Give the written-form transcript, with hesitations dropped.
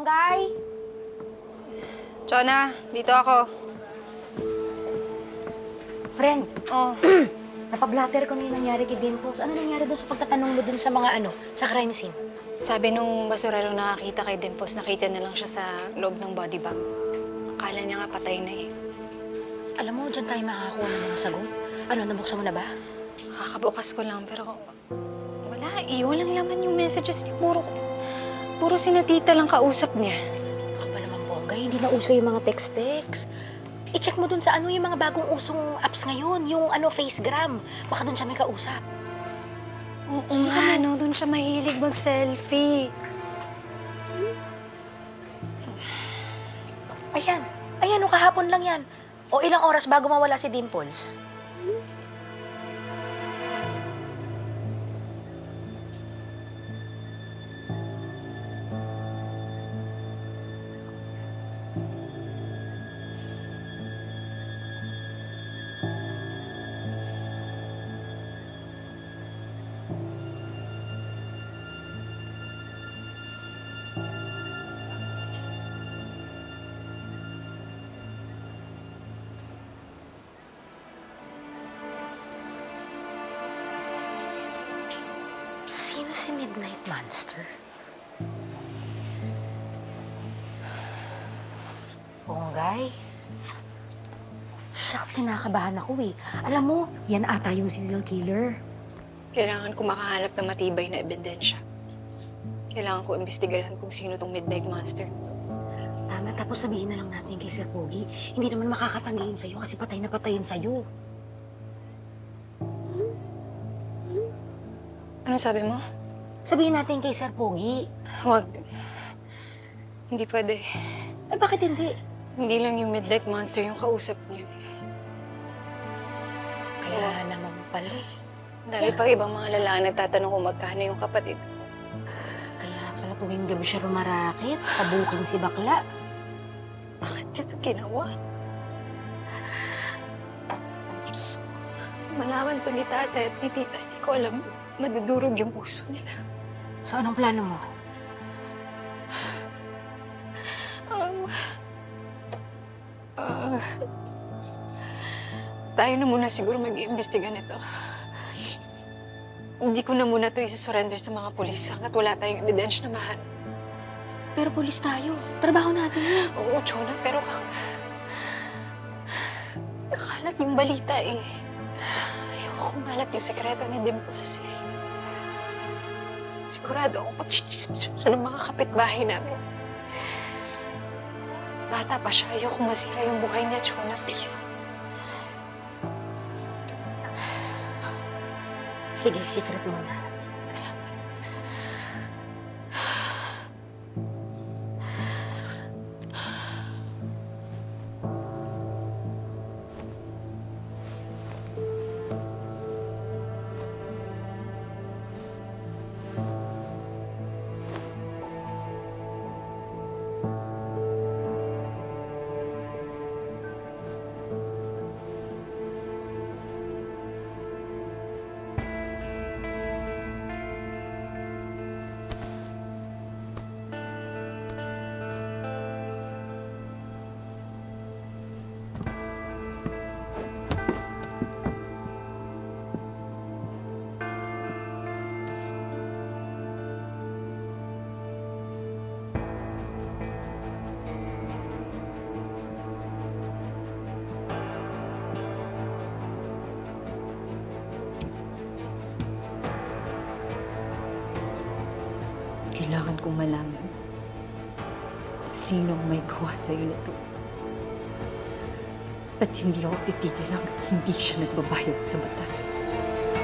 Ponggay! Chona, dito ako. Friend, Oh, napablatter ko na yung nangyari kay Dimples. Ano nangyari doon sa pagtatanong mo doon sa mga sa crime scene? sabi nung basurerong nakakita kay Dimples, nakita na lang siya sa loob ng body bag. Akala niya nga patay na eh. Alam mo, dyan tayo makakakuha ng mga sagot. Ano, nabuksan mo na ba? Kakabukas ko lang, pero wala eh. Walang laman yung messages niya. Puro sinatita lang kausap niya. Ako ba naman, Ponggay? Hindi na uso yung mga text-text. I-check mo dun sa yung mga bagong usong apps ngayon. Yung Facegram. Baka dun siya may kausap. Oo nga, no? Doon siya mahilig mag-selfie. Ayan. Ayan, kahapon lang yan. O ilang oras bago mawala si Dimples? Sino si Midnight Monster? Ponggay? Shucks, kinakabahan ako eh. Alam mo, yan ata yung serial killer. Kailangan ko makahanap ng matibay na ebidensya. Kailangan ko imbestigahan kung sino tong Midnight Monster. Tama, tapos sabihin na lang natin kay Sir Pogi, hindi naman makakatanggihin sa'yo kasi patay na patay yun sa'yo. Ano sabi mo? Sabihin natin kay Sir Pogi. Huwag. Hindi pwede. Eh, bakit hindi? Hindi lang yung Midnight Monster yung kausap niya. Kaya naman pala eh. Dahil pang ibang mga lalaki nagtatanong kung magkano yung kapatid ko. Kaya pala tuwing gabi siya rumarakit, pabuking si bakla. Bakit niya ito ginawa? Diyos ko. Malaman to ni tatay at ni tita, hindi ko alam. Madudurog yung puso nila. So, anong plano mo? Tayo na muna siguro mag-iimbestiga nito. Hindi ko na muna ito isusurrender sa mga pulis hanggat wala tayong ebidensya na mahanap. Pero pulis tayo. Trabaho natin yun. Oo, Chona, pero kakalat yung balita eh. Ayoko kumalat yung sekreto ni Dimples eh. Sigurado ako pag-chismis siya ng mga kapitbahay namin. Bata pa siya, ayoko masira yung buhay niya, Chona, please. Sige, secret muna. Salamat. Kailangan kong malaman kung sino ang may gawa sa'yo nito. At hindi ako titigil hanggang hindi siya nagbabayad sa batas.